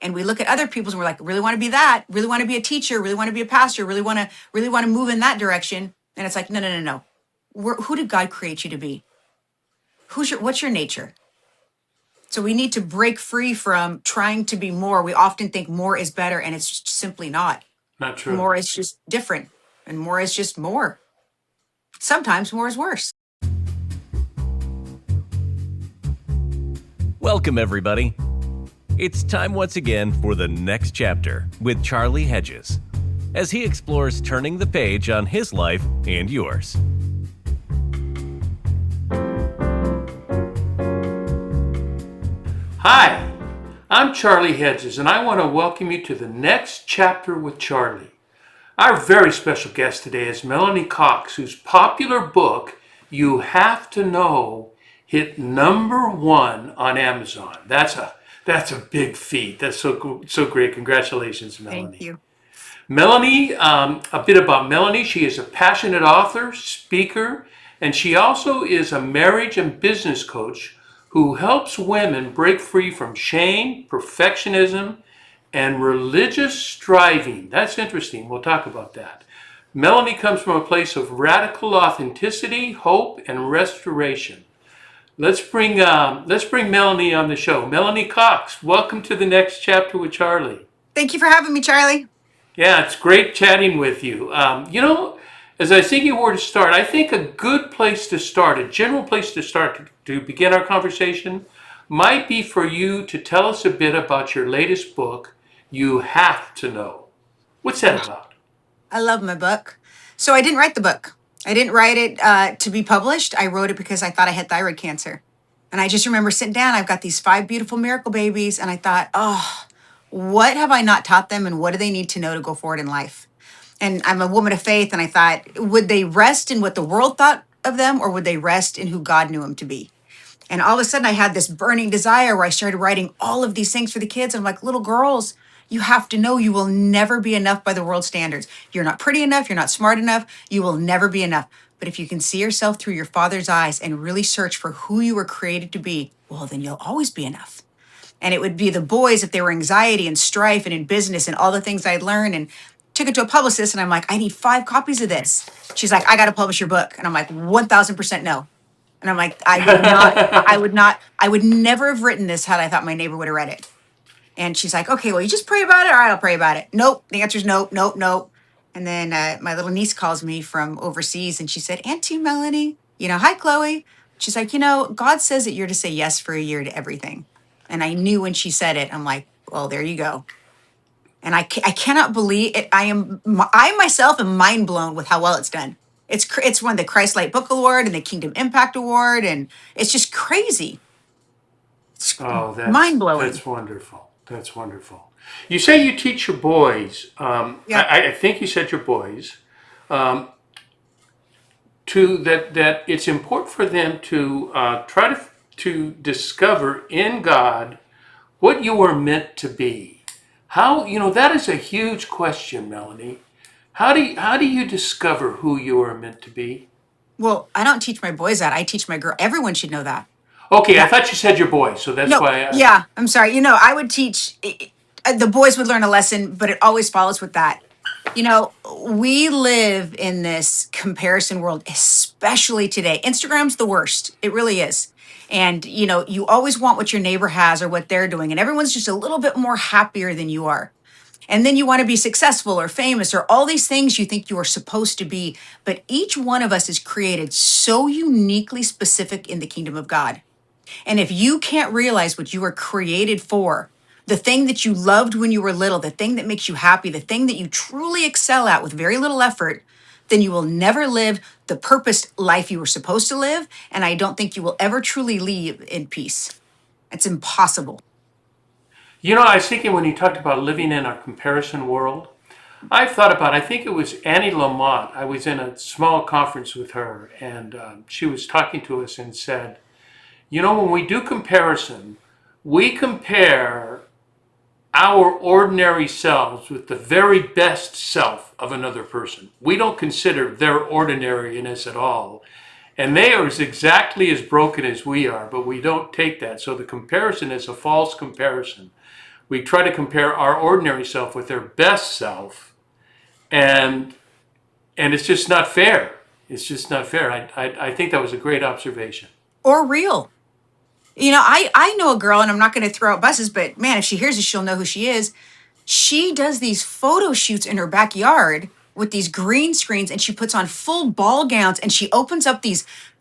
And we look at other people's and we're like, really want to be that, really want to be a teacher, really want to be a pastor, really want to move in that direction. And it's like, no, no, no, no. Who did God create you to be? What's your nature? So we need to break free from trying to be more. We often think more is better, and it's just simply not. Not true. More is just different, and more is just more. Sometimes more is worse. Welcome, everybody. It's time once again for the next chapter with Charlie Hedges, as he explores turning the page on his life and yours. Hi, I'm Charlie Hedges, and I want to welcome you to the next chapter with Charlie. Our very special guest today is Melanie Cox, whose popular book, You Have to Know, hit #1 on Amazon. That's a big feat. That's so great. Congratulations, Melanie. Thank you. Melanie, a bit about Melanie. She is a passionate author, speaker, and she also is a marriage and business coach who helps women break free from shame, perfectionism, and religious striving. That's interesting. We'll talk about that. Melanie comes from a place of radical authenticity, hope, and restoration. Let's bring Melanie on the show. Melanie Cox, welcome to the next chapter with Charlie. Thank you for having me, Charlie. Yeah, it's great chatting with you. As I was thinking where to start, I think a good place to start, a general place to start to begin our conversation, might be for you to tell us a bit about your latest book, You Have to Know. What's that about? I love my book. So I didn't write the book. I didn't write it to be published. I wrote it because I thought I had thyroid cancer. And I just remember sitting down, I've got these 5 beautiful miracle babies, and I thought, oh, what have I not taught them, and what do they need to know to go forward in life? And I'm a woman of faith, and I thought, would they rest in what the world thought of them, or would they rest in who God knew them to be? And all of a sudden, I had this burning desire where I started writing all of these things for the kids. I'm like, little girls, you have to know you will never be enough by the world's standards. You're not pretty enough. You're not smart enough. You will never be enough. But if you can see yourself through your Father's eyes and really search for who you were created to be, well, then you'll always be enough. And it would be the boys if they were anxiety and strife and in business and all the things I'd learned, and took it to a publicist, and I'm like, I need 5 copies of this. She's like, I got to publish your book. And I'm like, 1000% no. And I'm like, I would never have written this had I thought my neighbor would have read it. And she's like, okay, well, you just pray about it. All right, I'll pray about it. Nope. The answer's nope, nope, nope. And then my little niece calls me from overseas, and she said, Auntie Melanie, hi, Chloe. She's like, God says that you're to say yes for a year to everything. And I knew when she said it, I'm like, well, there you go. And I cannot believe it. I myself am mind blown with how well it's done. It's won the Christ Light Book Award and the Kingdom Impact Award, and it's just crazy. It's mind blowing. That's wonderful. That's wonderful. You say you teach your boys. Yeah. I think you said your boys. That it's important for them to try to discover in God what you are meant to be. How, that is a huge question, Melanie. How do you discover who you are meant to be? Well, I don't teach my boys that. I teach my girl. Everyone should know that. Okay, yeah. I thought you said your boys, so that's why. Yeah, I'm sorry. I would teach, the boys would learn a lesson, but it always follows with that. We live in this comparison world, especially today. Instagram's the worst. It really is. And, you always want what your neighbor has or what they're doing. And everyone's just a little bit more happier than you are. And then you want to be successful or famous or all these things you think you are supposed to be. But each one of us is created so uniquely specific in the kingdom of God. And if you can't realize what you were created for, the thing that you loved when you were little, the thing that makes you happy, the thing that you truly excel at with very little effort, then you will never live the purposed life you were supposed to live. And I don't think you will ever truly live in peace. It's impossible. I was thinking when you talked about living in a comparison world, I think it was Annie Lamott. I was in a small conference with her, and she was talking to us and said, when we do comparison, we compare our ordinary selves with the very best self of another person. We don't consider their ordinariness at all. And they are exactly as broken as we are, but we don't take that. So the comparison is a false comparison. we try to compare our ordinary self with their best self, and it's just not fair. It's just not fair. I think that was a great observation. Or real. I know a girl, and I'm not going to throw out buses, but man, if she hears this, she'll know who she is. She does these photo shoots in her backyard with these green screens, and she puts on full ball gowns, and she opens up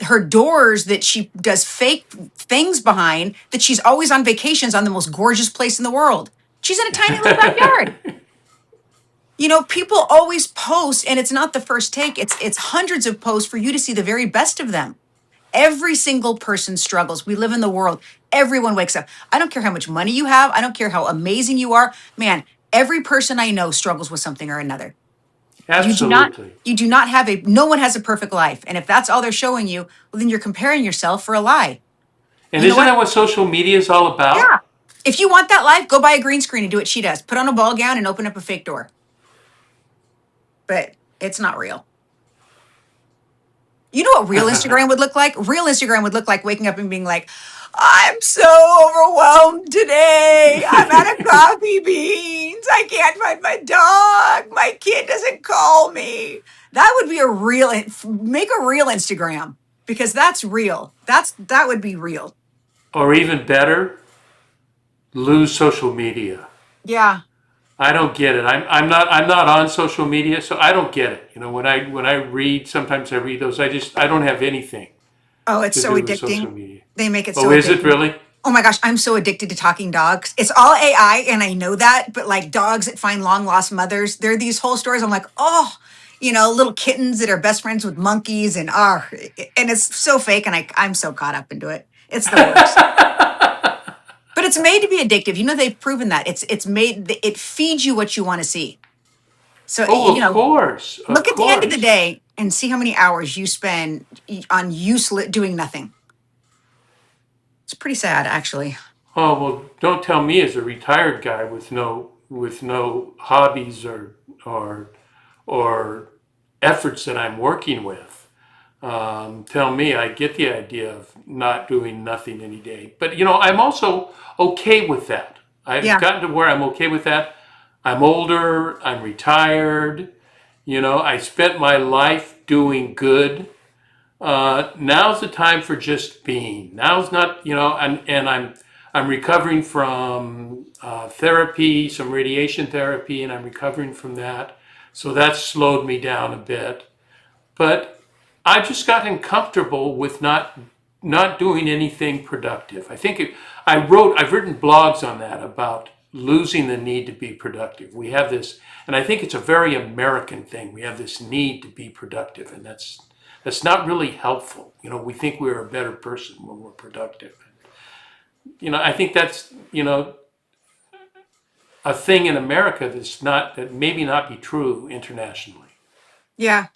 her doors that she does fake things behind, that she's always on vacations on the most gorgeous place in the world. She's in a tiny little backyard. People always post, and it's not the first take. It's hundreds of posts for you to see the very best of them. Every single person struggles. We live in the world. Everyone wakes up. I don't care how much money you have. I don't care how amazing you are. Man, every person I know struggles with something or another. Absolutely. You do not have no one has a perfect life. And if that's all they're showing you, well, then you're comparing yourself for a lie. And You know isn't that what? what social media is all about? Yeah. If you want that life, go buy a green screen and do what she does. Put on a ball gown and open up a fake door. But it's not real. You know what real Instagram would look like? Real Instagram would look like waking up and being like, I'm so overwhelmed today. I'm out of coffee beans. I can't find my dog. My kid doesn't call me. That would be make a real Instagram, because that's real. That would be real. Or even better, lose social media. Yeah. I don't get it. I'm not on social media, so I don't get it. When I read, sometimes I read those. I don't have anything Oh, it's to so do with social addicting. media. They make it Oh, so is it addicting. really? Oh my gosh, I'm so addicted to talking dogs. It's all AI, and I know that, but like dogs that find long lost mothers, there are these whole stories. I'm like, oh, little kittens that are best friends with monkeys, and it's so fake, and I'm so caught up into it. It's the worst. But it's made to be addictive. They've proven that. It feeds you what you want to see. So, Oh, of course, of look at the end of the course. day and see how many hours you spend on useless doing nothing. It's pretty sad, actually. Oh well, don't tell me as a retired guy with no hobbies or or efforts that I'm working with. Tell me, I get the idea of not doing nothing any day. But I'm also okay with that. I've Yeah. gotten to where I'm okay with that. I'm older. I'm retired. I spent my life doing good. Now's the time for just being. Now's not, and I'm recovering from therapy, some radiation therapy, and I'm recovering from that. So that's slowed me down a bit. But I've just gotten comfortable with not doing anything productive. I've written blogs on that about losing the need to be productive. We have this, and I think it's a very American thing. We have this need to be productive, and that's not really helpful. We think we're a better person when we're productive. I think that's a thing in America that maybe not be true internationally. Yeah.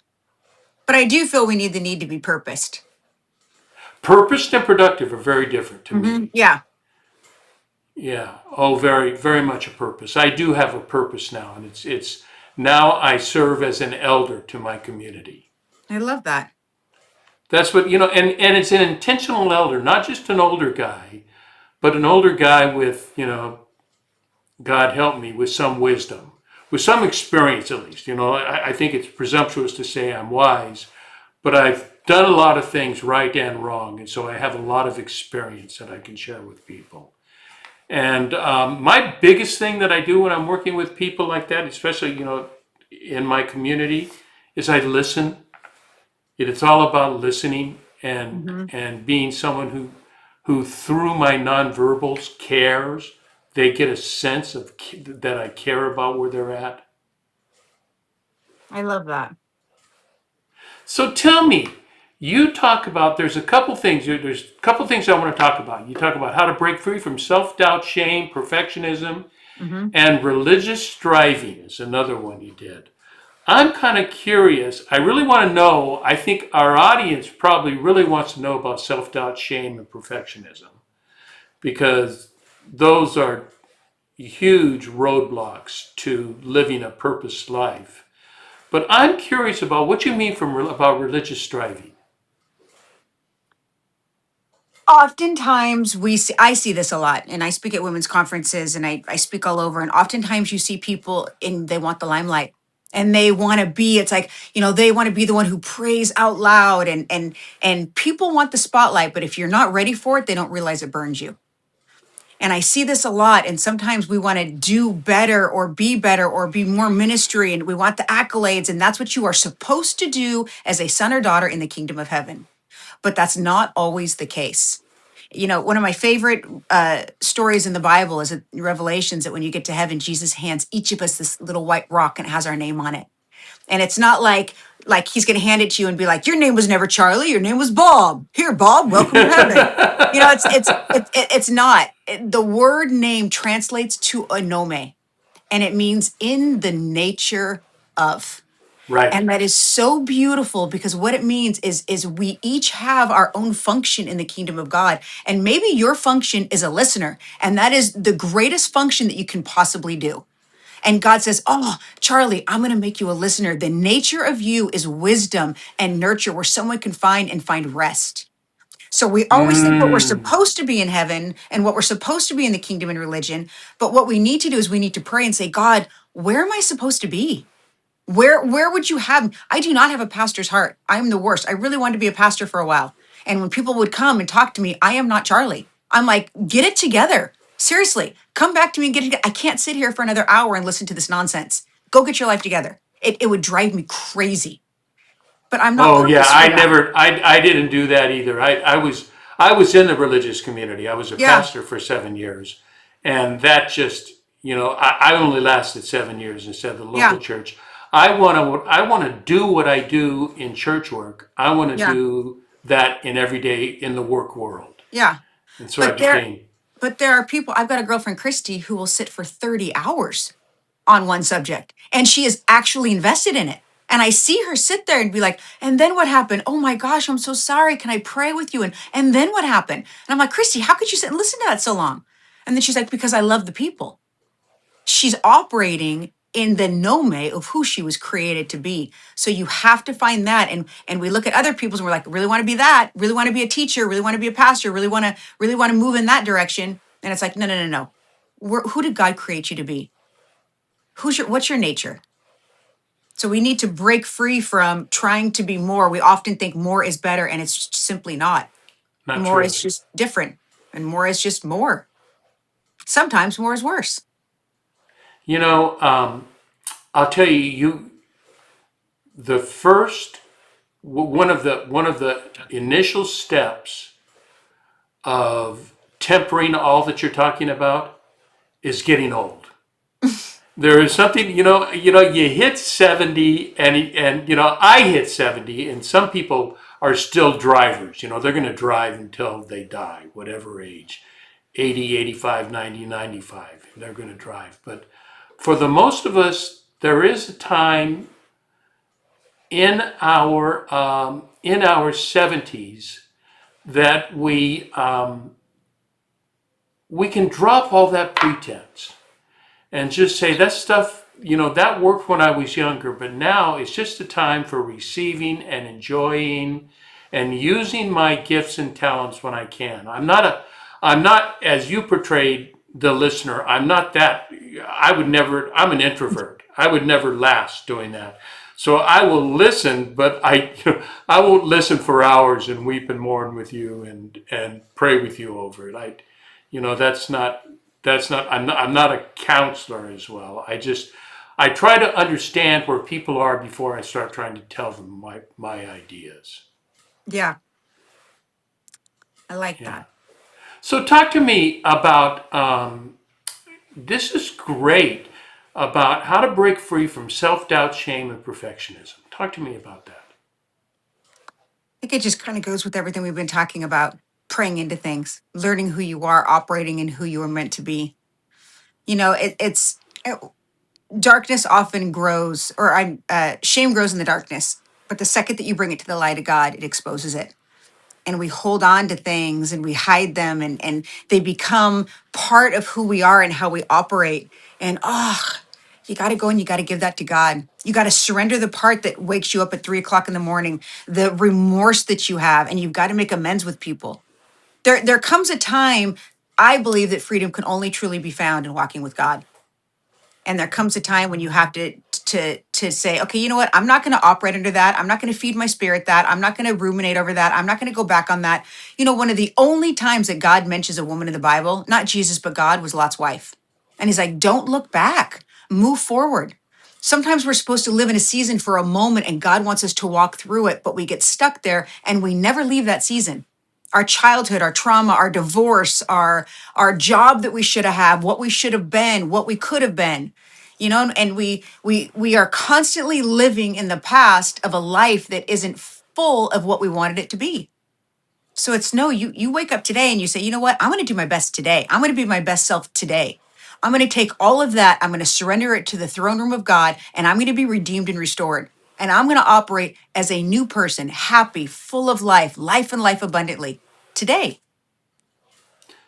But I do feel we need the need to be purposed. Purposed and productive are very different to me. Yeah. Yeah. Oh, very, very much a purpose. I do have a purpose now, and it's now I serve as an elder to my community. I love that. That's what, and it's an intentional elder, not just an older guy, but an older guy with, God help me, with some wisdom, with some experience at least. I think it's presumptuous to say I'm wise, but I've done a lot of things right and wrong, and so I have a lot of experience that I can share with people. And my biggest thing that I do when I'm working with people like that, especially in my community, is I listen. It's all about listening and Hmm. being someone who through my nonverbals cares. They get a sense of that I care about where they're at. I love that. So tell me, you talk about there's a couple things I want to talk about. You talk about how to break free from self-doubt, shame, perfectionism, Hmm. and religious striving is another one you did. I'm kind of curious. I really want to know. I think our audience probably really wants to know about self-doubt, shame, and perfectionism, because those are huge roadblocks to living a purpose life. But I'm curious about what you mean about religious striving. Oftentimes I see this a lot, and I speak at women's conferences, and I speak all over, and oftentimes you see people and they want the limelight, and they want to be, it's like, they want to be the one who prays out loud, and people want the spotlight, but if you're not ready for it, they don't realize it burns you. And I see this a lot. And sometimes we want to do better or be more ministry, and we want the accolades. And that's what you are supposed to do as a son or daughter in the kingdom of heaven. But that's not always the case. One of my favorite stories in the Bible is in Revelations, that when you get to heaven, Jesus hands each of us this little white rock and it has our name on it. And it's not like he's going to hand it to you and be like, your name was never Charlie, your name was Bob. Here, Bob, welcome to heaven. It's not. The word name translates to a nomen, and it means in the nature of. Right. And that is so beautiful, because what it means is we each have our own function in the kingdom of God. And maybe your function is a listener, and that is the greatest function that you can possibly do. And God says, oh, Charlie, I'm going to make you a listener. The nature of you is wisdom and nurture, where someone can find rest. So we always think what we're Mm. supposed to be in heaven and what we're supposed to be in the kingdom and religion. But what we need to do is we need to pray and say, God, where am I supposed to be? Where would you have me? I do not have a pastor's heart. I'm the worst. I really wanted to be a pastor for a while. And when people would come and talk to me, I am not Charlie. I'm like, get it together. Seriously, come back to me and get it together. I can't sit here for another hour and listen to this nonsense. Go get your life together. It would drive me crazy. But I'm not Oh yeah, purpose for I that. never, I didn't do that either. I was in the religious community. I was a Yeah, pastor for 7 years, and that just, I only lasted 7 years instead of the local yeah, church. I want to do what I do in church work. I want to yeah, do that in every day in the work world, yeah. and so I But there, became. but there are people. I've got a girlfriend, Christy, who will sit for 30 hours on one subject, and she is actually invested in it. And I see her sit there and be like, and then what happened? Oh my gosh, I'm so sorry. Can I pray with you? And then what happened? And I'm like, Christy, how could you sit and listen to that so long? And then she's like, because I love the people. She's operating in the nome of who she was created to be. So you have to find that. And we look at other people's and we're like, really want to be that, really want to be a teacher, really want to be a pastor, really want to move in that direction. And it's like, no, no, no, no. Who did God create you to be? What's your nature? So we need to break free from trying to be more. We often think more is better, and it's simply not. Not More true. is just different, and more is just more. Sometimes more is worse. You know, I'll tell you, the first one of the initial steps of tempering all that you're talking about is getting old. There is something, you hit 70, and I hit 70, and some people are still drivers. They're going to drive until they die, whatever age, 80, 85, 90, 95. They're going to drive. But for the most of us, there is a time in our 70s that we can drop all that pretense and just say that stuff, that worked when I was younger, but now it's just a time for receiving and enjoying and using my gifts and talents when I can. I'm not as you portrayed the listener. I'm not that. I'm an introvert. I would never last doing that. So I will listen, but I won't listen for hours and weep and mourn with you and pray with you over it. That's not I'm not a counselor as well. I try to understand where people are before I start trying to tell them my ideas. Yeah, I like Yeah. that. So talk to me about this is great about how to break free from self-doubt, shame, and perfectionism. Talk to me about that. I think it just kind of goes with everything we've been talking about: praying into things, learning who you are, operating in who you are meant to be. It's darkness often grows, or shame grows in the darkness. But the second that you bring it to the light of God, it exposes it. And we hold on to things and we hide them, and they become part of who we are and how we operate. And you got to go and you got to give that to God. You got to surrender the part that wakes you up at 3 o'clock in the morning, the remorse that you have, and you've got to make amends with people. There comes a time, I believe, that freedom can only truly be found in walking with God. And there comes a time when you have to say, okay, you know what? I'm not going to operate under that. I'm not going to feed my spirit that. I'm not going to ruminate over that. I'm not going to go back on that. You know, one of the only times that God mentions a woman in the Bible, not Jesus, but God, was Lot's wife. And he's like, don't look back, move forward. Sometimes we're supposed to live in a season for a moment and God wants us to walk through it, but we get stuck there and we never leave that season. Our childhood, our trauma, our divorce, our job that we should have had, what we should have been, what we could have been. You know, and we are constantly living in the past of a life that isn't full of what we wanted it to be. So it's no, you wake up today and you say, you know what? I'm going to do my best today. I'm going to be my best self today. I'm going to take all of that. I'm going to surrender it to the throne room of God, and I'm going to be redeemed and restored. And I'm going to operate as a new person, happy, full of life and life abundantly today.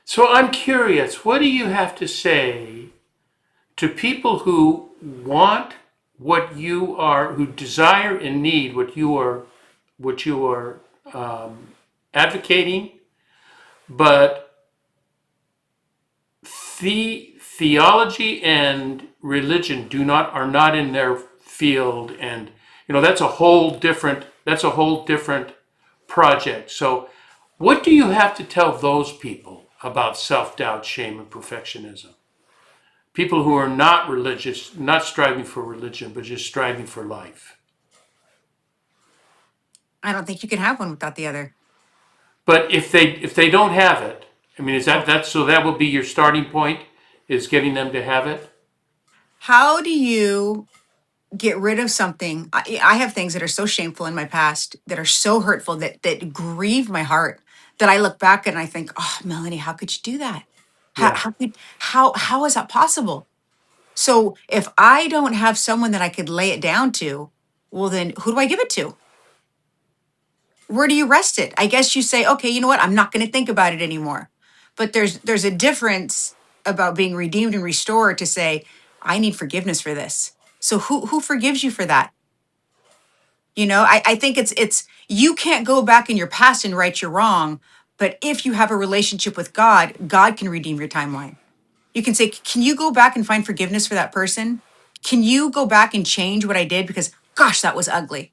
So I'm curious, what do you have to say to people who want what you are, who desire and need what you are advocating, but theology and religion are not in their field, and that's a whole different project. So what do you have to tell those people about self-doubt, shame, and perfectionism? People who are not religious, not striving for religion, but just striving for life. I don't think you can have one without the other. But if they don't have it, I mean, is that so that will be your starting point, is getting them to have it? How do you get rid of something? I have things that are so shameful in my past, that are so hurtful, that grieve my heart, that I look back and I think, oh, Melanie, how could you do that? Yeah. How is that possible? So if I don't have someone that I could lay it down to, well, then who do I give it to? Where do you rest it? I guess you say, okay, you know what? I'm not going to think about it anymore. But there's a difference about being redeemed and restored to say, I need forgiveness for this. So who forgives you for that? You know, I think it's you can't go back in your past and right your wrong, but if you have a relationship with God, God can redeem your timeline. You can say, can you go back and find forgiveness for that person? Can you go back and change what I did? Because gosh, that was ugly.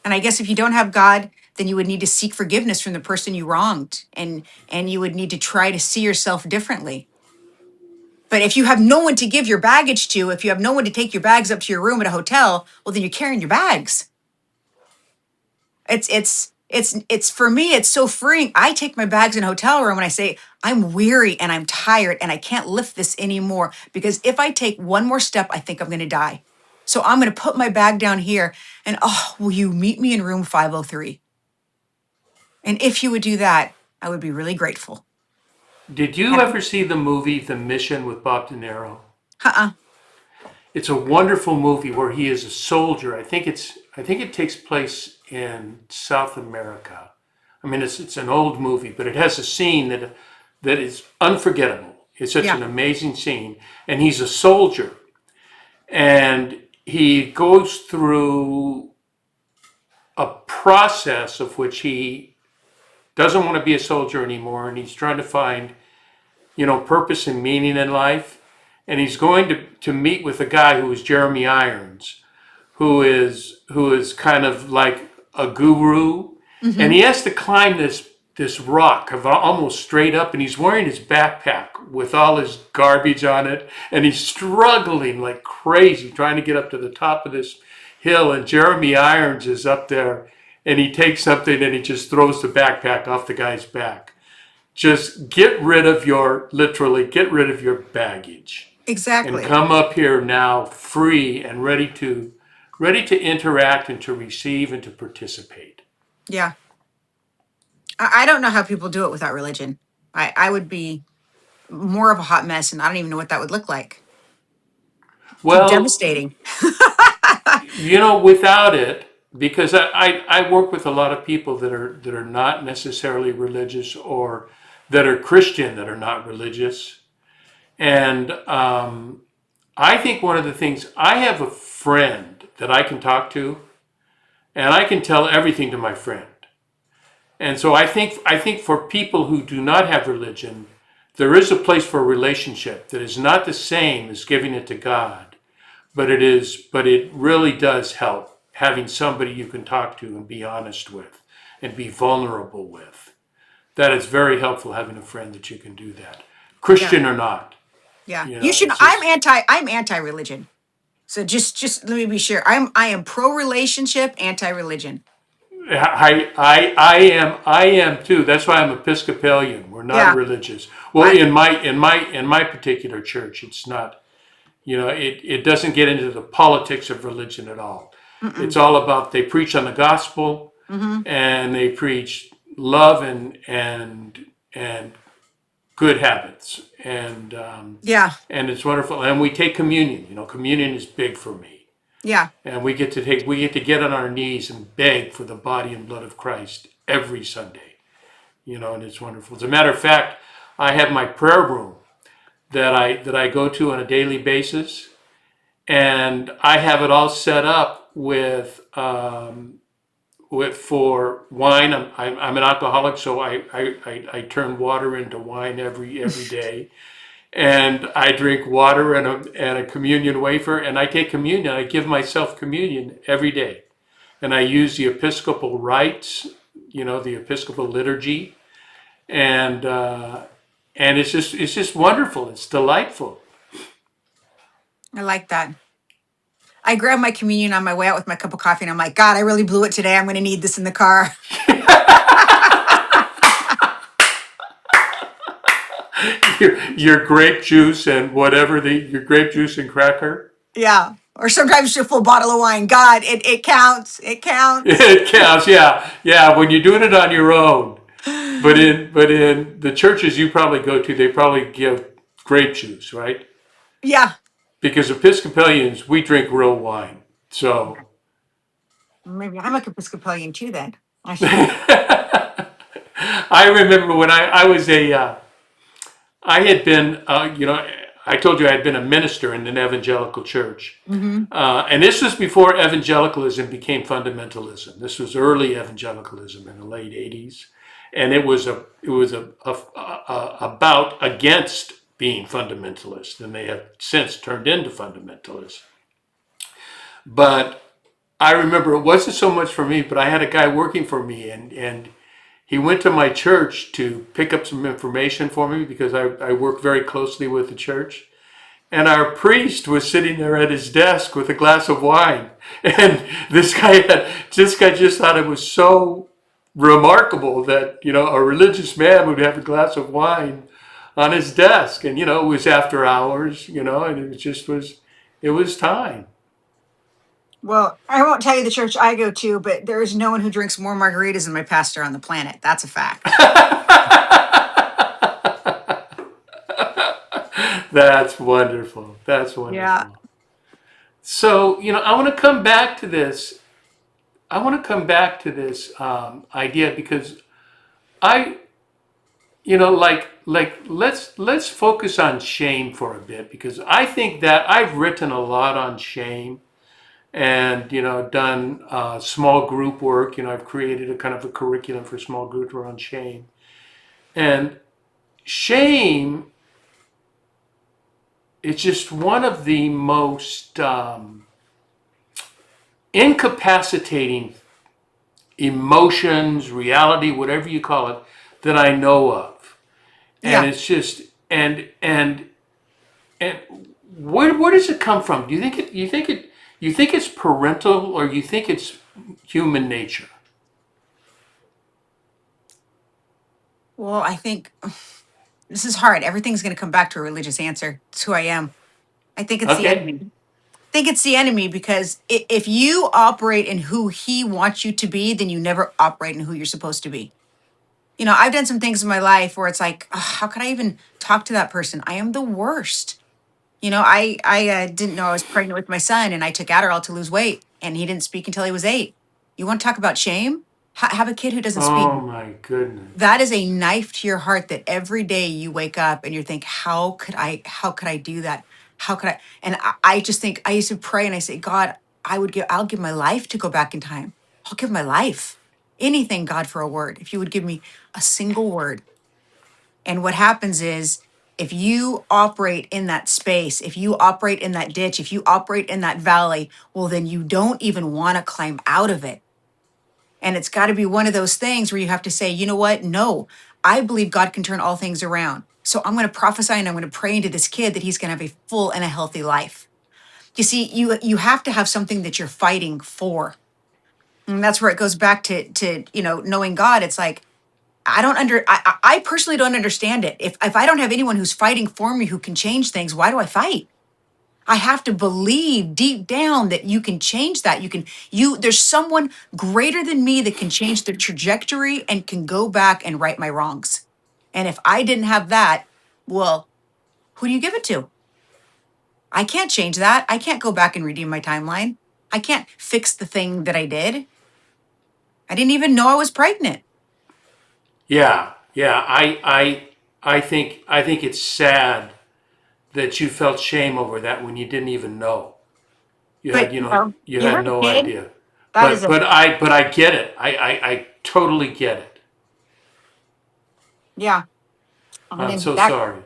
And I guess if you don't have God, then you would need to seek forgiveness from the person you wronged, and you would need to try to see yourself differently. But if you have no one to give your baggage to, if you have no one to take your bags up to your room at a hotel, well, then you're carrying your bags. It's for me, it's so freeing. I take my bags in a hotel room and I say, I'm weary and I'm tired and I can't lift this anymore, because if I take one more step, I think I'm going to die. So I'm going to put my bag down here, and oh, will you meet me in room 503? And if you would do that, I would be really grateful. Did you And ever see the movie The Mission with Bob De Niro? uh-uh. It's a wonderful movie where he is a soldier. I think it takes place in South America. I mean, it's an old movie, but it has a scene that is unforgettable. It's such Yeah. an amazing scene, and he's a soldier, and he goes through a process of which he doesn't want to be a soldier anymore, and he's trying to find, purpose and meaning in life. And he's going to meet with a guy who is Jeremy Irons, who is kind of like a guru, and Hmm. he has to climb this rock of almost straight up, and he's wearing his backpack with all his garbage on it, and he's struggling like crazy trying to get up to the top of this hill, and Jeremy Irons is up there, and he takes something and he just throws the backpack off the guy's back. Just literally get rid of your baggage and Exactly. come up here now free and ready to interact and to receive and to participate. Yeah. I don't know how people do it without religion. I would be more of a hot mess, and I don't even know what that would look like. Well, Devastating. without it, because I work with a lot of people that are not necessarily religious, or that are Christian that are not religious. And I think one of the things, I have a friend that I can talk to, and I can tell everything to my friend. And so I think for people who do not have religion, there is a place for a relationship that is not the same as giving it to God, but it really does help having somebody you can talk to and be honest with and be vulnerable with. That is very helpful, having a friend that you can do that. Yeah. Christian or not, Yeah. you You know, should it's just I'm anti-religion. So just let me be sure. I am pro relationship, anti-religion. I am too. That's why I'm Episcopalian. We're not Yeah. religious. Well, I in my particular church, it's not. It doesn't get into the politics of religion at all. It's mm-mm. all about, they preach on the gospel, Mhm. and they preach love and good habits, Yeah. and it's wonderful. And we take communion. Communion is big for me, Yeah. and we get to get on our knees and beg for the body and blood of Christ every Sunday. And it's wonderful. As a matter of fact, I have my prayer room that I go to on a daily basis, and I have it all set up with for wine. I'm an alcoholic, so I turn water into wine every day, and I drink water and a communion wafer, and I take communion. I give myself communion every day, and I use the Episcopal rites, the Episcopal liturgy, and it's just wonderful. It's delightful. I like that. I grab my communion on my way out with my cup of coffee and I'm like, God, I really blew it today. I'm going to need this in the car. your grape juice and whatever your grape juice and cracker. Yeah. Or sometimes just a full bottle of wine. God, it counts. It counts. It counts, yeah, yeah. When you're doing it on your own, but in the churches you probably go to, they probably give grape juice, right? Yeah. Because Episcopalians, we drink real wine. So Maybe I'm a Episcopalian too then. I should. I remember when I was I had been, I told you I had been a minister in an evangelical church. Mm-hmm. And this was before evangelicalism became fundamentalism. This was early evangelicalism in the late '80s, and it was about against being fundamentalist, and they have since turned into fundamentalists. But I remember it wasn't so much for me, but I had a guy working for me, and he went to my church to pick up some information for me because I work very closely with the church. And our priest was sitting there at his desk with a glass of wine. And this guy just thought it was so remarkable that, a religious man would have a glass of wine on his desk. And, it was after hours, and it was time. Well, I won't tell you the church I go to, but there is no one who drinks more margaritas than my pastor on the planet. That's a fact. That's wonderful. That's Yeah. wonderful. So, I want to come back to this. I want to come back to this idea because I, let's focus on shame for a bit, because I think that I've written a lot on shame, and done small group work. I've created a kind of a curriculum for small groups around shame, and shame is just one of the most incapacitating emotions, reality, whatever you call it, that I know of. And Yeah. it's just and where does it come from? Do you think it's parental, or you think it's human nature? Well, I think this is hard. Everything's going to come back to a religious answer. It's who I am. I think it's the Okay. enemy. I think it's the enemy because if you operate in who he wants you to be, then you never operate in who you're supposed to be. I've done some things in my life where it's like, "Ugh, how could I even talk to that person? I am the worst. I didn't know I was pregnant with my son, and I took Adderall to lose weight, and he didn't speak until he was 8. You want to talk about shame? Have a kid who doesn't speak. Oh my goodness. That is a knife to your heart that every day you wake up and you think, how could I do that? How could I? And I just think I used to pray and I say, God, I'll give my life to go back in time. I'll give my life. anything, God, for a word. If you would give me a single word. And what happens is, if you operate in that space, if you operate in that ditch, if you operate in that valley, well, then you don't even want to climb out of it. And it's got to be one of those things where you have to say, you know what? No, I believe God can turn all things around. So I'm going to prophesy and I'm going to pray into this kid that he's going to have a full and a healthy life. You see, you have to have something that you're fighting for. And that's where it goes back to knowing God. It's like, I personally don't understand it. If I don't have anyone who's fighting for me who can change things, why do I fight? I have to believe deep down that you can change that. There's someone greater than me that can change the trajectory and can go back and right my wrongs. And if I didn't have that, well, who do you give it to? I can't change that. I can't go back and redeem my timeline. I can't fix the thing that I did. I didn't even know I was pregnant. Yeah, yeah. I think it's sad that you felt shame over that when you didn't even know. You But had, you you had have a no kid. idea. That is a But I get it. I totally get it. Yeah. And I'm then so sorry.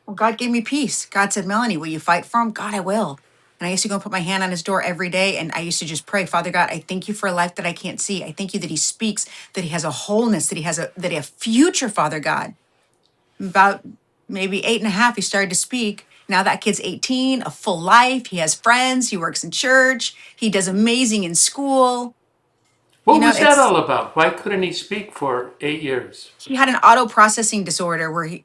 well, God gave me peace. God said, Melanie, will you fight for him? God, I will. And I used to go and put my hand on his door every day. And I used to just pray, Father God, I thank you for a life that I can't see. I thank you that he speaks, that he has a wholeness, that he has future, Father God. About maybe 8.5, he started to speak. Now that kid's 18, a full life. He has friends. He works in church. He does amazing in school. What was that It's all about? Why couldn't he speak for 8 years? he had an auto processing disorder where if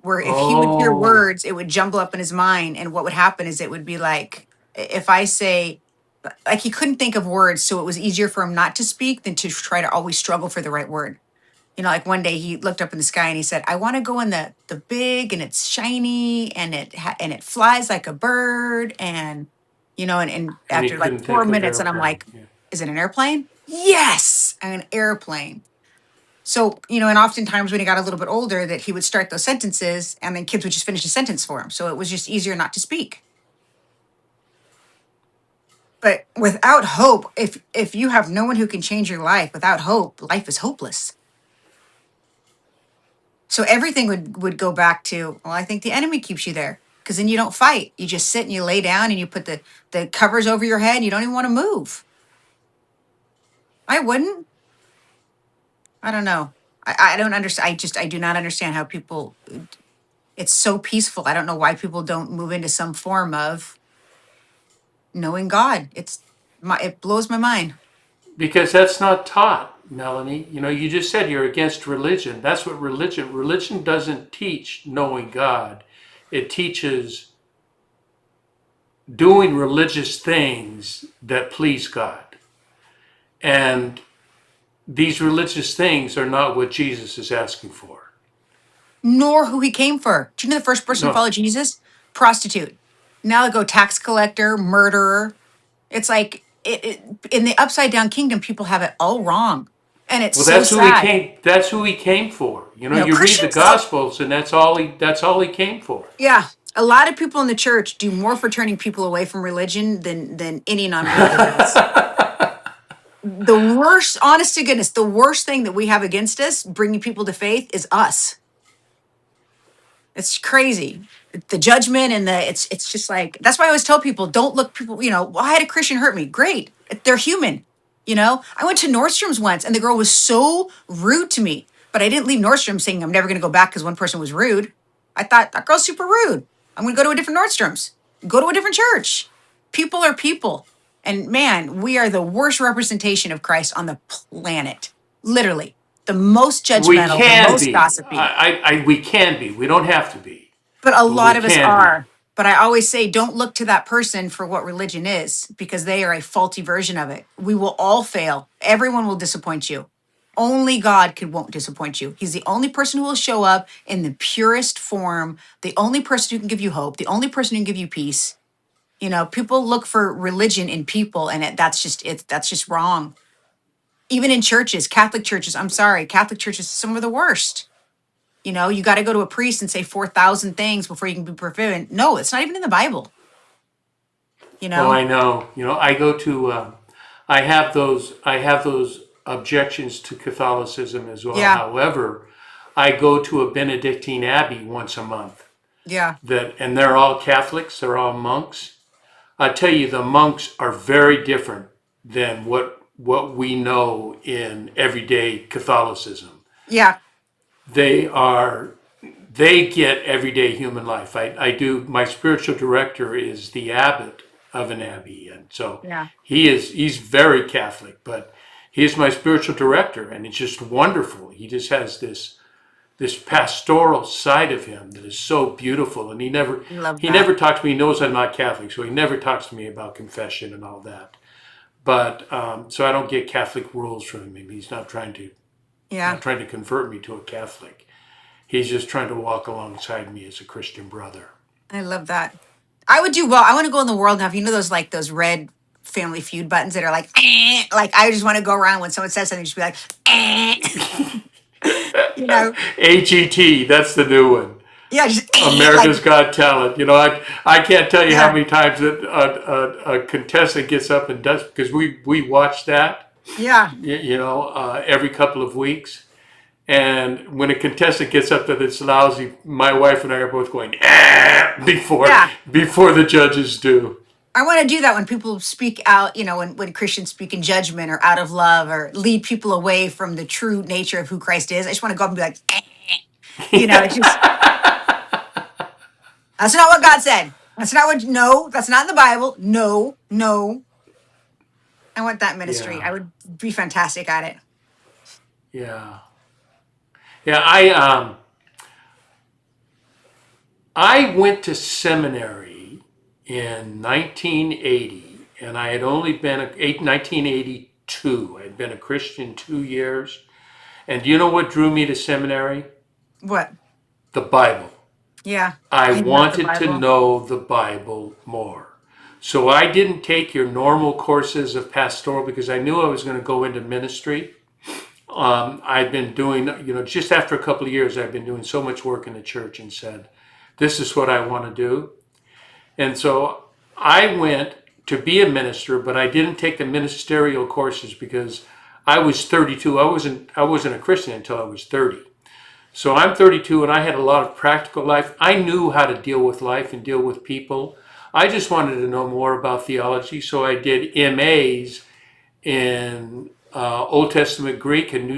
he would hear Oh, words, it would jumble up in his mind. And what would happen is it would be like, if I say, like, he couldn't think of words. So it was easier for him not to speak than to try to always struggle for the right word. Like one day he looked up in the sky and he said, I want to go in the big and it's shiny and and it flies like a bird. And and he after like couldn't 4 minutes, and I'm airplane. like, Yeah. is it an airplane? Yes, an airplane. So, and oftentimes when he got a little bit older, that he would start those sentences and then kids would just finish the sentence for him. So it was just easier not to speak. But without hope, if you have no one who can change your life, without hope, life is hopeless. So everything would go back to, well, I think the enemy keeps you there because then you don't fight. You just sit and you lay down and you put the covers over your head and you don't even want to move. I wouldn't. I don't know. I don't understand. I do not understand how people, it's so peaceful. I don't know why people don't move into some form of knowing God. It blows my mind. Because that's not taught, Melanie. You just said you're against religion. That's what religion doesn't teach knowing God. It teaches doing religious things that please God. And these religious things are not what Jesus is asking for. Nor who he came for. Do you know the first person to No. follow Jesus? Prostitute. Now they go tax collector, murderer. It's like in the upside down kingdom, people have it all wrong. And it's Well, so that's who he sad. came. That's who he came for. You read the Christians, Gospels, and that's all he came for. yeah. A lot of people in the church do more for turning people away from religion than any non-believer does. The worst, honest to goodness, the worst thing that we have against us bringing people to faith is us. It's crazy. The judgment and it's just like, that's why I always tell people, don't look people, well, I had a Christian hurt me. Great. They're human. I went to Nordstrom's once and the girl was so rude to me, but I didn't leave Nordstrom saying I'm never going to go back because one person was rude. I thought that girl's super rude. I'm going to go to a different Nordstrom's, go to a different church. People are people. And man, we are the worst representation of Christ on the planet. Literally. The most We judgmental, the can most be. gossipy. We can be. We don't have to be, But a but we lot of us can be. are. But I always say, don't look to that person for what religion is because they are a faulty version of it. We will all fail. Everyone will disappoint you. Only won't disappoint you. He's the only person who will show up in the purest form, the only person who can give you hope, the only person who can give you peace. People look for religion in people, and that's just wrong. Even in churches, Catholic churches, I'm sorry, Catholic churches, some of the worst. You got to go to a priest and say 4,000 things before you can be forgiven. No, it's not even in the Bible. You Oh, know, I know. I go to. I have those objections to Catholicism as well. Yeah. However, I go to a Benedictine abbey once a month. Yeah. And they're all Catholics. They're all monks. I tell you, the monks are very different than what we know in everyday Catholicism. Yeah. They are they get everyday human life. I do. My spiritual director is the abbot of an abbey, and so Yeah. he's very Catholic, but he's my spiritual director, and it's just wonderful. He just has this pastoral side of him that is so beautiful, and Love he that. never talks to me. He knows I'm not Catholic, so he never talks to me about confession and all that. But so I don't get Catholic rules from him. He's not trying Yeah. to convert me to a Catholic. He's just trying to walk alongside me as a Christian brother. I love that. I would do well. I want to go in the world and have, those like those red Family Feud buttons that are like, like I just want to go around when someone says something, just be like, you know, AGT, that's the new one. yeah, just America's like, Got Talent. I can't tell you how yeah, many times that a contestant gets up and does, because we watch that, yeah, every couple of weeks. And when a contestant gets up that it's lousy, my wife and I are both going before yeah. before the judges do. I want to do that when people speak out, when Christians speak in judgment or out of love or lead people away from the true nature of who Christ is. I just want to go up and be like, it's just, that's not what God said. No, that's not in the Bible. No, no. I want that ministry. I Yeah, would be fantastic at it. yeah, yeah. I went to seminary in 1980, and I had only been 1982. I had been a Christian 2 years. And do you know what drew me to seminary? What? The Bible. Yeah. I I love the wanted to Bible. know the Bible more. So I didn't take your normal courses of pastoral because I knew I was going to go into ministry. I'd been doing, just after a couple of years, I'd been doing so much work in the church and said, this is what I want to do. And so I went to be a minister, but I didn't take the ministerial courses because I was 32. I wasn't a Christian until I was 30. So I'm 32 and I had a lot of practical life. I knew how to deal with life and deal with people. I just wanted to know more about theology, so I did MAs in Old Testament Greek and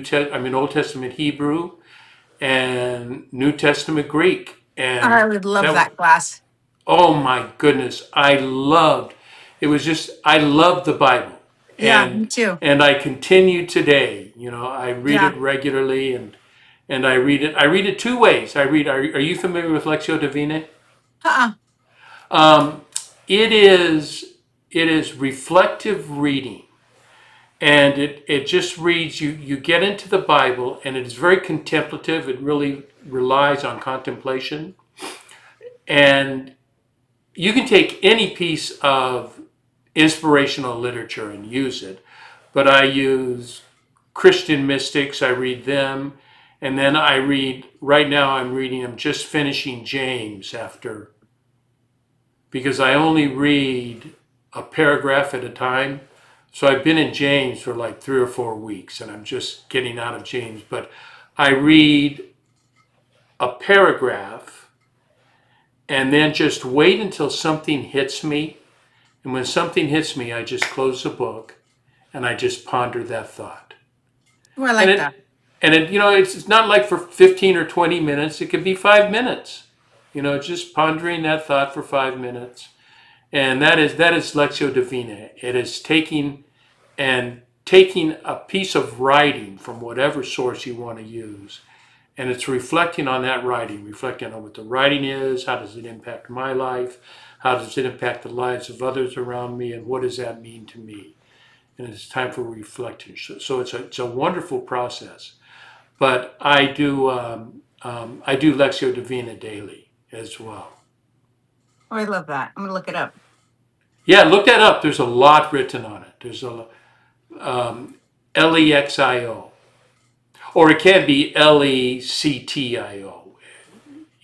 Old Testament Hebrew and New Testament Greek. I And would love that, that class. oh my goodness, I loved the Bible. Yeah, me too. And I continue today. I read Yeah. it regularly, and I read it two ways. Are you familiar with Lectio Divina? Uh-uh. It is reflective reading, and it just reads you get into the Bible, and it is very contemplative. It really relies on contemplation, and you can take any piece of inspirational literature and use it, but I use Christian mystics. I read them, and then right now I'm just finishing James because I only read a paragraph at a time. So I've been in James for like 3 or 4 weeks, and I'm just getting out of James, but I read a paragraph and then just wait until something hits me. And when something hits me, I just close the book and I just ponder that thought. Oh, I And like that. it's not like for 15 or 20 minutes. It could be 5 minutes. Just pondering that thought for 5 minutes. And that is Lectio Divina. It is taking a piece of writing from whatever source you want to use, and it's reflecting on that writing, reflecting on what the writing is, how does it impact my life, how does it impact the lives of others around me, and what does that mean to me? And it's time for reflection. So it's a wonderful process. But I do Lectio Divina daily as well. Oh, I love that. I'm gonna look it up. Yeah, look that up. There's a lot written on it. There's Lexio, or it can be Lectio,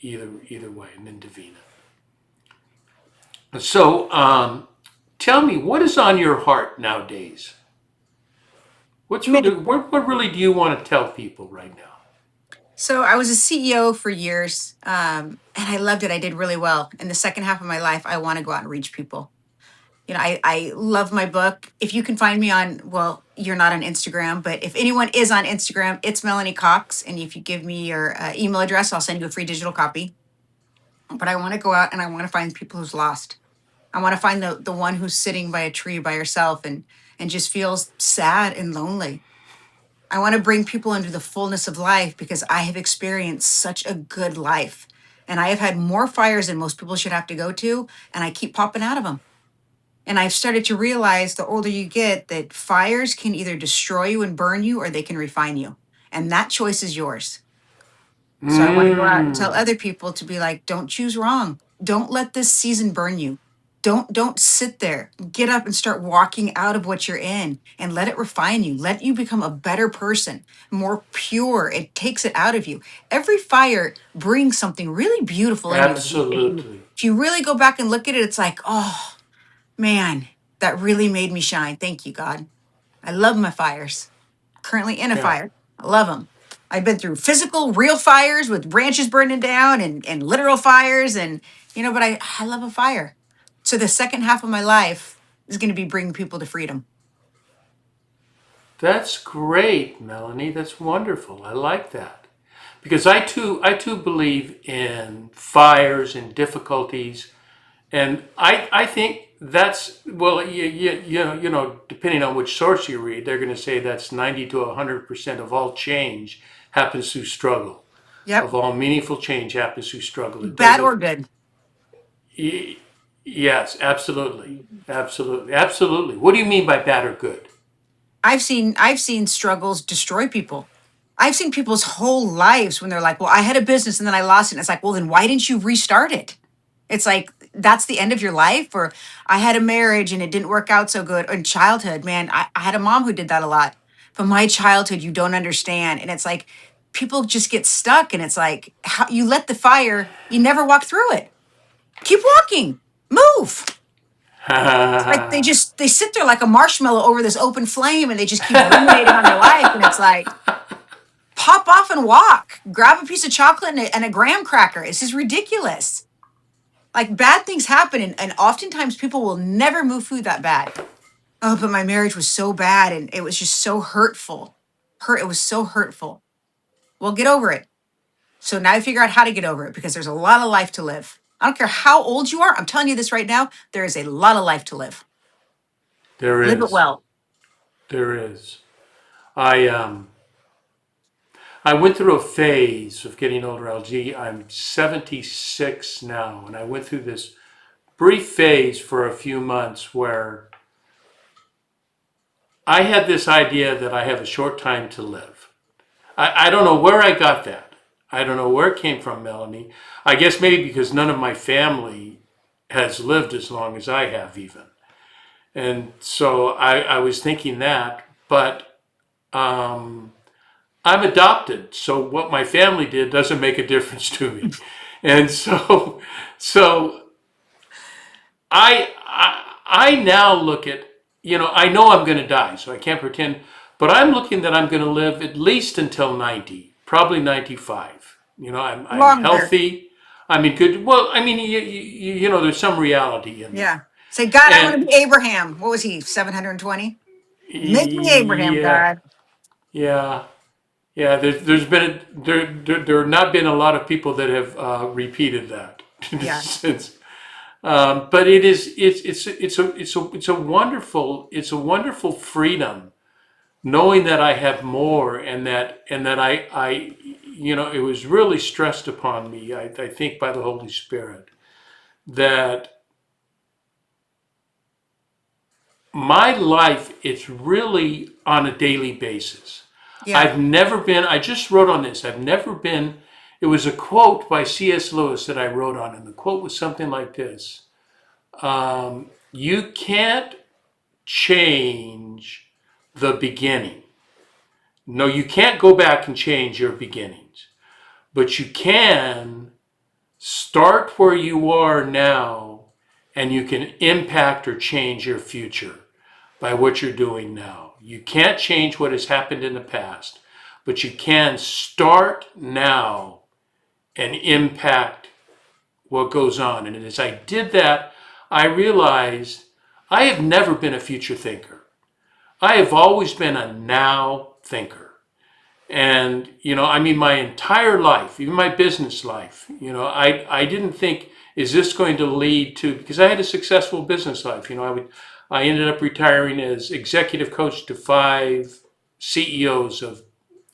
either way, and then Divina. So, tell me, what is on your heart nowadays? What's Many. really what really do you want to tell people right now? So I was a CEO for years, and I loved it. I did really well. In the second half of my life, I want to go out and reach people. I love my book. If you can find me on, well, you're not on Instagram, but if anyone is on Instagram, it's Melanie Cox. And if you give me your email address, I'll send you a free digital copy. But I want to go out and I want to find people who's lost. I want to find the one who's sitting by a tree by herself and just feels sad and lonely. I want to bring people into the fullness of life because I have experienced such a good life. And I have had more fires than most people should have to go to, and I keep popping out of them. And I've started to realize the older you get that fires can either destroy you and burn you or they can refine you. And that choice is yours. So I want to go out and tell Mm, other people to be like, don't choose wrong. Don't let this season burn you. Don't sit there. Get up and start walking out of what you're in and let it refine you. Let you become a better person, more pure. It takes it out of you. Every fire brings something really beautiful in you. absolutely. If you really go back and look at it, it's like, oh man, that really made me shine. Thank you, God. I love my fires. Currently in a Yeah. fire. I love them. I've been through physical, real fires with branches burning down and literal fires. And, but I love a fire. So the second half of my life is going to be bringing people to freedom. That's great, Melanie. That's wonderful. I like that. Because I too believe in fires and difficulties. And I think that's, well, depending on which source you read, they're going to say that's 90 to 100% of all change happens through struggle. Yep. Of all meaningful change happens through struggle. It Bad or doesn't, good. yes, absolutely. Absolutely. Absolutely. What do you mean by bad or good? I've seen struggles destroy people. I've seen people's whole lives when they're like, well, I had a business and then I lost it. And it's like, well, then why didn't you restart it? It's like that's the end of your life. Or I had a marriage and it didn't work out so good. In childhood, man, I had a mom who did that a lot. But my childhood, you don't understand. And it's like people just get stuck. And it's like how you let the fire, you never walk through it. Keep walking, move. It's like they sit there like a marshmallow over this open flame and they just keep ruminating on their life. And it's like, pop off and walk. Grab a piece of chocolate and a graham cracker. It's just ridiculous. Like bad things happen, and oftentimes people will never move food that bad. Oh, but my marriage was so bad and it was just so hurtful. It was so hurtful. Well, get over it. So now you figure out how to get over it because there's a lot of life to live. I don't care how old you are. I'm telling you this right now. There is a lot of life to live. There Live it is. well. There is. I went through a phase of getting older, LG. I'm 76 now, and I went through this brief phase for a few months where I had this idea that I have a short time to live. I don't know where I got that. I don't know where it came from, Melanie. I guess maybe because none of my family has lived as long as I have, even. And so I was thinking that, but I'm adopted, so what my family did doesn't make a difference to me. And so I now look at, I know I'm going to die, so I can't pretend, but I'm looking that I'm going to live at least until 90, probably 95. I'm Longer. healthy. I'm in good, well, I mean, there's some reality in Yeah. there. Say, God, I want And to be Abraham. What was he? 720? Make me Abraham, yeah, God. yeah. Yeah, there's been there have not been a lot of people that have repeated that Yeah. since. But it's a wonderful freedom knowing that I have more and that I it was really stressed upon me, I think, by the Holy Spirit, that my life, it's really on a daily basis. Yeah. I just wrote on this, it was a quote by C.S. Lewis that I wrote on, and the quote was something like this: You can't change the beginning. No, you can't go back and change your beginnings, but you can start where you are now and you can impact or change your future. by what you're doing now. You can't change what has happened in the past, but you can start now and impact what goes on. And as I did that, I realized I have never been a future thinker. I have always been a now thinker. And, my entire life, even my business life, I didn't think, is this going to lead to, because I had a successful business life. I ended up retiring as executive coach to 5 CEOs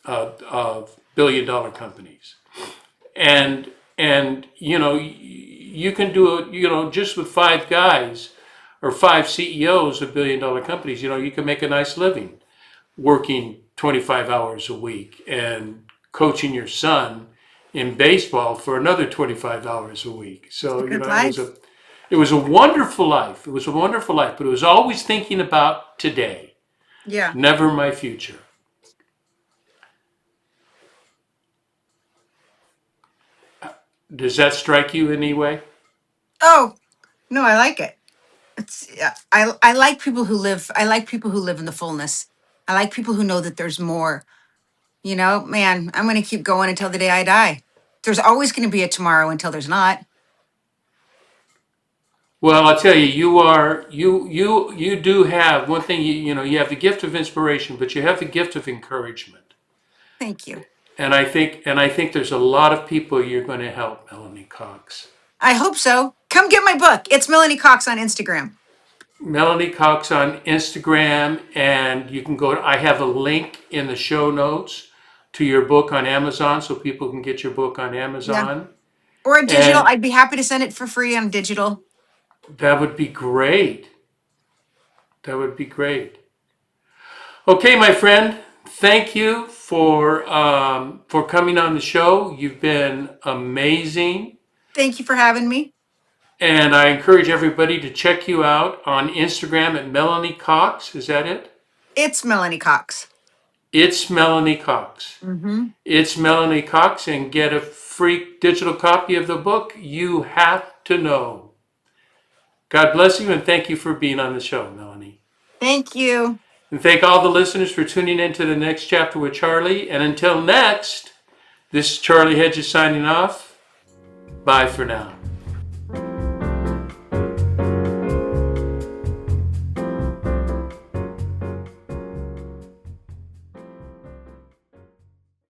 of billion-dollar companies. And you can do it, just with 5 guys or 5 CEOs of billion-dollar companies, you can make a nice living working 25 hours a week and coaching your son in baseball for another 25 hours a week. It's a So, good life. it was a wonderful life. It was a wonderful life, but it was always thinking about today, Yeah. never my future. Does that strike you in any way? Oh, no, I like it. It's yeah, I like people who live. I like people who live in the fullness. I like people who know that there's more. Man, I'm going to keep going until the day I die. There's always going to be a tomorrow until there's not. Well, I'll tell you, you do have one thing. You have the gift of inspiration, but you have the gift of encouragement. Thank you. And I think there's a lot of people you're going to help, Melanie Cox. I hope so. Come get my book. It's Melanie Cox on Instagram. Melanie Cox on Instagram, and you can go. I have a link in the show notes to your book on Amazon, so people can get your book on Yeah. Amazon, Or a digital. and I'd be happy to send it for free on digital. that would be great. That would be great. Okay, my friend, thank you for coming on the show. You've been amazing. Thank you for having me. And I encourage everybody to check you out on Instagram at Melanie Cox. Is that it? It's Melanie Cox. It's Melanie Cox. Mm-hmm. It's Melanie Cox, and get a free digital copy of the book, You Have to Know. God bless you, and thank you for being on the show, Melanie. Thank you. And thank all the listeners for tuning in to the next chapter with Charlie. And until next, this is Charlie Hedges signing off. Bye for now.